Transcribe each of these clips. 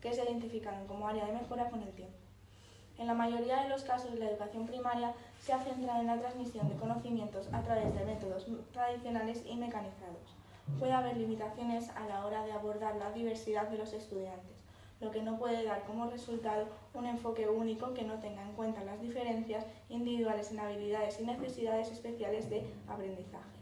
que se identificaron como área de mejora con el tiempo. En la mayoría de los casos, la educación primaria se ha centrado en la transmisión de conocimientos a través de métodos tradicionales y mecanizados. Puede haber limitaciones a la hora de abordar la diversidad de los estudiantes, lo que no puede dar como resultado un enfoque único que no tenga en cuenta las diferencias individuales en habilidades y necesidades especiales de aprendizaje.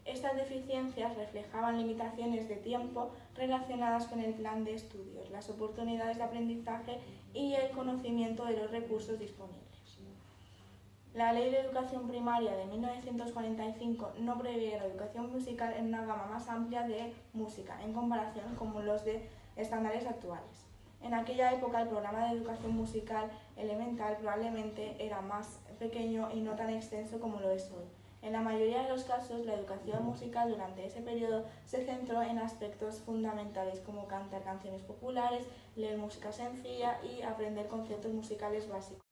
Estas deficiencias reflejaban limitaciones de tiempo relacionadas con el plan de estudios, las oportunidades de aprendizaje y el conocimiento de los recursos disponibles. La Ley de Educación Primaria de 1945 no prevé la educación musical en una gama más amplia de música, en comparación con los de estándares actuales. En aquella época, el programa de educación musical elemental probablemente era más pequeño y no tan extenso como lo es hoy. En la mayoría de los casos, la educación musical durante ese periodo se centró en aspectos fundamentales como cantar canciones populares, leer música sencilla y aprender conceptos musicales básicos.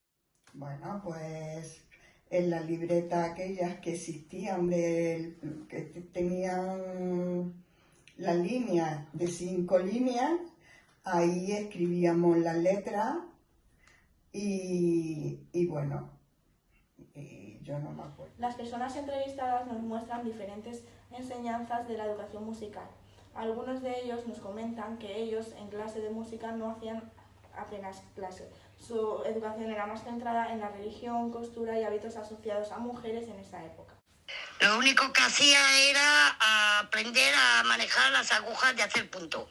Bueno, pues en la libreta aquellas que existían, que tenían la línea de 5 líneas, ahí escribíamos las letras y bueno, yo no me acuerdo. Las personas entrevistadas nos muestran diferentes enseñanzas de la educación musical. Algunos de ellos nos comentan que ellos en clase de música no hacían apenas clase. Su educación era más centrada en la religión, costura y hábitos asociados a mujeres en esa época. Lo único que hacía era aprender a manejar las agujas de hacer punto.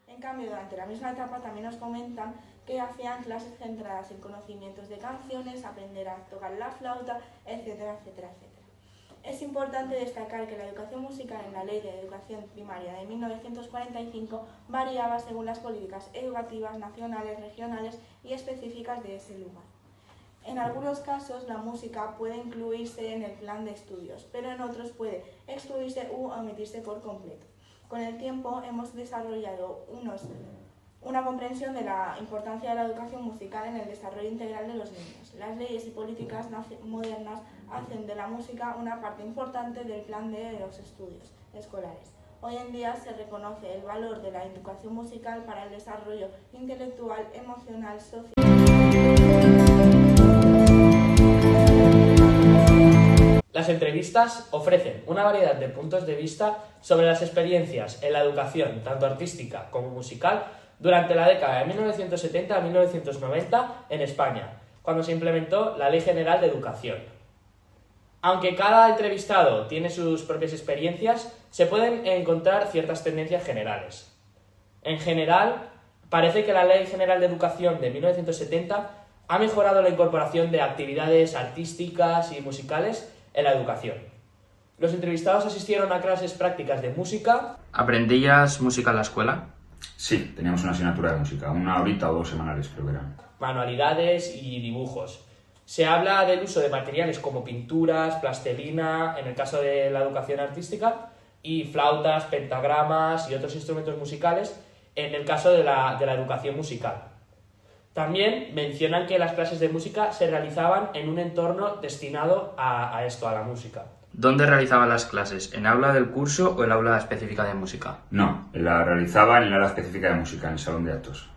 En cambio, durante la misma etapa también nos comentan que hacían clases centradas en conocimientos de canciones, aprender a tocar la flauta, etcétera, etcétera, etcétera. Es importante destacar que la educación musical en la Ley de Educación Primaria de 1945 variaba según las políticas educativas nacionales, regionales y específicas de ese lugar. En algunos casos, la música puede incluirse en el plan de estudios, pero en otros puede excluirse u omitirse por completo. Con el tiempo hemos desarrollado una comprensión de la importancia de la educación musical en el desarrollo integral de los niños. Las leyes y políticas modernas hacen de la música una parte importante del plan de los estudios escolares. Hoy en día se reconoce el valor de la educación musical para el desarrollo intelectual, emocional, social. Las entrevistas ofrecen una variedad de puntos de vista sobre las experiencias en la educación, tanto artística como musical, durante la década de 1970 a 1990 en España, cuando se implementó la Ley General de Educación. Aunque cada entrevistado tiene sus propias experiencias, se pueden encontrar ciertas tendencias generales. En general, parece que la Ley General de Educación de 1970 ha mejorado la incorporación de actividades artísticas y musicales en la educación. Los entrevistados asistieron a clases prácticas de música. ¿Aprendías música en la escuela? Sí, teníamos una asignatura de música, 1 horita o 2 semanales creo que eran. Manualidades y dibujos. Se habla del uso de materiales como pinturas, plastilina, en el caso de la educación artística, y flautas, pentagramas y otros instrumentos musicales, en el caso de la educación musical. También mencionan que las clases de música se realizaban en un entorno destinado a esto, a la música. ¿Dónde realizaban las clases? ¿En aula del curso o en aula específica de música? No, la realizaba en el aula específica de música, en el salón de actos.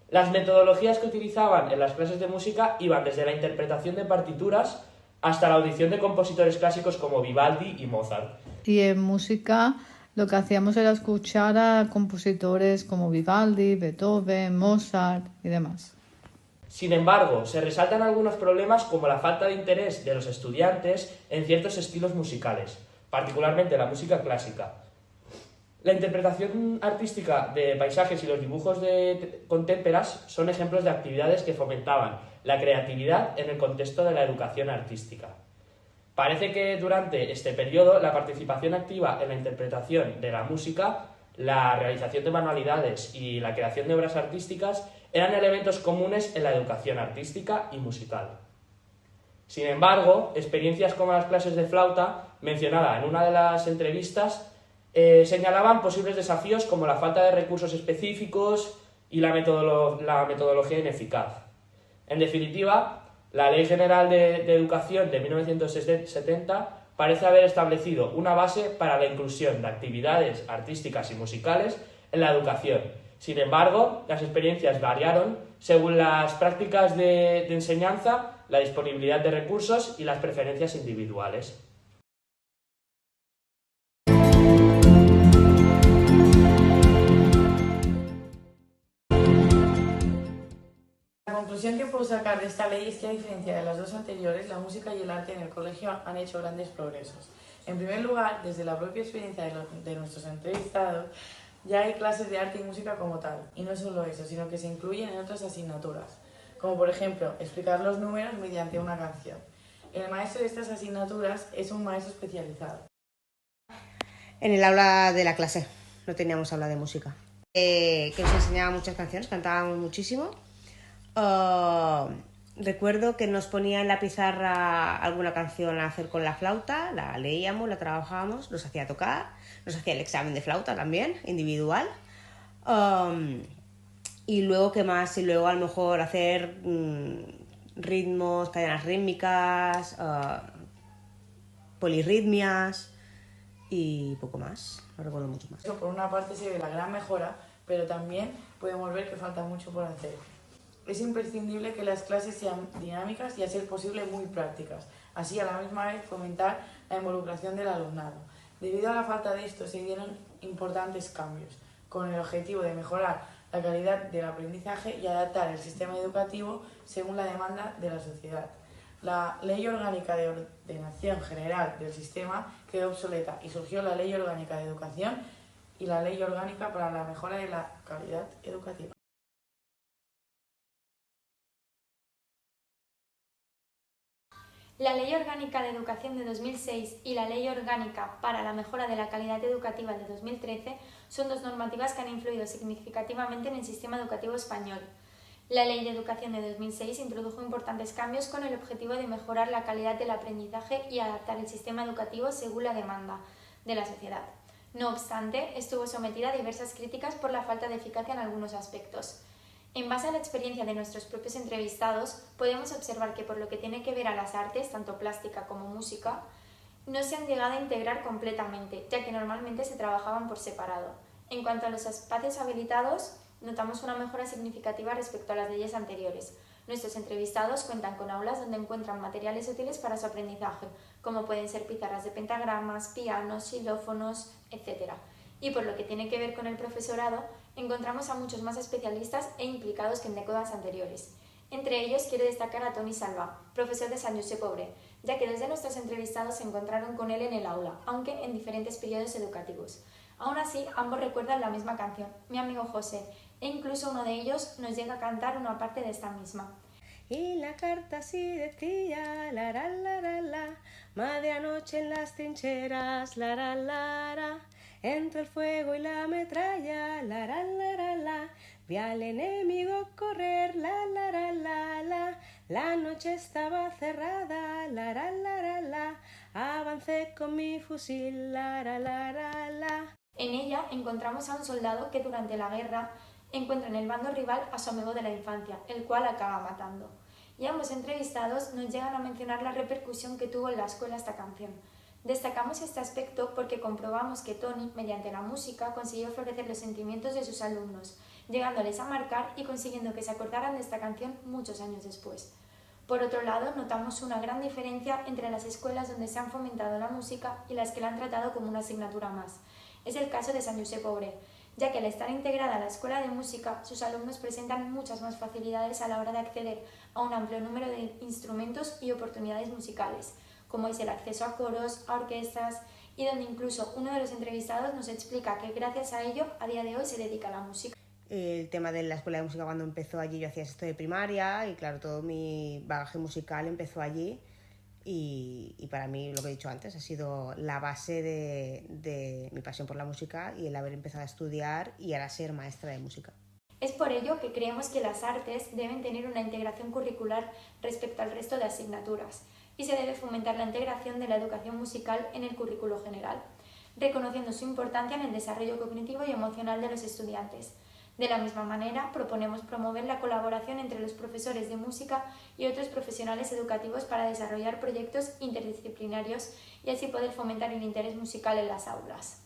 Las metodologías que utilizaban en las clases de música iban desde la interpretación de partituras hasta la audición de compositores clásicos como Vivaldi y Mozart. Y en música lo que hacíamos era escuchar a compositores como Vivaldi, Beethoven, Mozart y demás. Sin embargo, se resaltan algunos problemas como la falta de interés de los estudiantes en ciertos estilos musicales, particularmente la música clásica. La interpretación artística de paisajes y los dibujos con témperas son ejemplos de actividades que fomentaban la creatividad en el contexto de la educación artística. Parece que durante este periodo la participación activa en la interpretación de la música, la realización de manualidades y la creación de obras artísticas eran elementos comunes en la educación artística y musical. Sin embargo, experiencias como las clases de flauta, mencionada en una de las entrevistas, señalaban posibles desafíos como la falta de recursos específicos y la metodología ineficaz. En definitiva, la Ley General de Educación de 1970 parece haber establecido una base para la inclusión de actividades artísticas y musicales en la educación. Sin embargo, las experiencias variaron según las prácticas de enseñanza, la disponibilidad de recursos y las preferencias individuales. La conclusión que puedo sacar de esta ley es que, a diferencia de las dos anteriores, la música y el arte en el colegio han hecho grandes progresos. En primer lugar, desde la propia experiencia de nuestros entrevistados, ya hay clases de arte y música como tal. Y no solo eso, sino que se incluyen en otras asignaturas, como por ejemplo, explicar los números mediante una canción. El maestro de estas asignaturas es un maestro especializado. En el aula de la clase, no teníamos aula de música. Que nos enseñaba muchas canciones, cantábamos muchísimo. Recuerdo que nos ponía en la pizarra alguna canción a hacer con la flauta, la leíamos, la trabajábamos, nos hacía tocar, nos hacía el examen de flauta también, individual. Y luego, ¿qué más? Y luego a lo mejor hacer ritmos, cadenas rítmicas, polirritmias y poco más, no recuerdo mucho más. Por una parte se ve la gran mejora, pero también podemos ver que falta mucho por hacer. Es imprescindible que las clases sean dinámicas y, a ser posible, muy prácticas. Así, a la misma vez, fomentar la involucración del alumnado. Debido a la falta de esto, se dieron importantes cambios, con el objetivo de mejorar la calidad del aprendizaje y adaptar el sistema educativo según la demanda de la sociedad. La Ley Orgánica de Ordenación General del Sistema quedó obsoleta y surgió la Ley Orgánica de Educación y la Ley Orgánica para la Mejora de la Calidad Educativa. La Ley Orgánica de Educación de 2006 y la Ley Orgánica para la Mejora de la Calidad Educativa de 2013 son dos normativas que han influido significativamente en el sistema educativo español. La Ley de Educación de 2006 introdujo importantes cambios con el objetivo de mejorar la calidad del aprendizaje y adaptar el sistema educativo según la demanda de la sociedad. No obstante, estuvo sometida a diversas críticas por la falta de eficacia en algunos aspectos. En base a la experiencia de nuestros propios entrevistados, podemos observar que, por lo que tiene que ver a las artes, tanto plástica como música, no se han llegado a integrar completamente, ya que normalmente se trabajaban por separado. En cuanto a los espacios habilitados, notamos una mejora significativa respecto a las leyes anteriores. Nuestros entrevistados cuentan con aulas donde encuentran materiales útiles para su aprendizaje, como pueden ser pizarras de pentagramas, pianos, xilófonos, etc. Y por lo que tiene que ver con el profesorado, encontramos a muchos más especialistas e implicados que en décadas anteriores. Entre ellos quiero destacar a Toni Salva, profesor de Sant Josep Obré, ya que desde nuestros entrevistados se encontraron con él en el aula, aunque en diferentes periodos educativos. Aún así, ambos recuerdan la misma canción, Mi amigo José, e incluso uno de ellos nos llega a cantar una parte de esta misma. Y la carta así decía, la ra la ra la, madre anoche en las trincheras, la ra la ra, entre el fuego y la metralla, la ra la ra la, vi al enemigo correr, la la ra la noche estaba cerrada, la ra la, avancé con mi fusil, la ra la. En ella encontramos a un soldado que durante la guerra encuentra en el bando rival a su amigo de la infancia, el cual acaba matando. Y ambos entrevistados nos llegan a mencionar la repercusión que tuvo en la escuela esta canción. Destacamos este aspecto porque comprobamos que Toni, mediante la música, consiguió florecer los sentimientos de sus alumnos, llegándoles a marcar y consiguiendo que se acordaran de esta canción muchos años después. Por otro lado, notamos una gran diferencia entre las escuelas donde se han fomentado la música y las que la han tratado como una asignatura más. Es el caso de Sant Josep Obré, ya que al estar integrada a la escuela de música, sus alumnos presentan muchas más facilidades a la hora de acceder a un amplio número de instrumentos y oportunidades musicales, como es el acceso a coros, a orquestas, y donde incluso uno de los entrevistados nos explica que gracias a ello, a día de hoy se dedica a la música. El tema de la escuela de música, cuando empezó allí, yo hacía sexto de primaria y claro, todo mi bagaje musical empezó allí. Y para mí, lo que he dicho antes, ha sido la base de mi pasión por la música y el haber empezado a estudiar y ahora ser maestra de música. Es por ello que creemos que las artes deben tener una integración curricular respecto al resto de asignaturas y se debe fomentar la integración de la educación musical en el currículo general, reconociendo su importancia en el desarrollo cognitivo y emocional de los estudiantes. De la misma manera, proponemos promover la colaboración entre los profesores de música y otros profesionales educativos para desarrollar proyectos interdisciplinarios y así poder fomentar el interés musical en las aulas.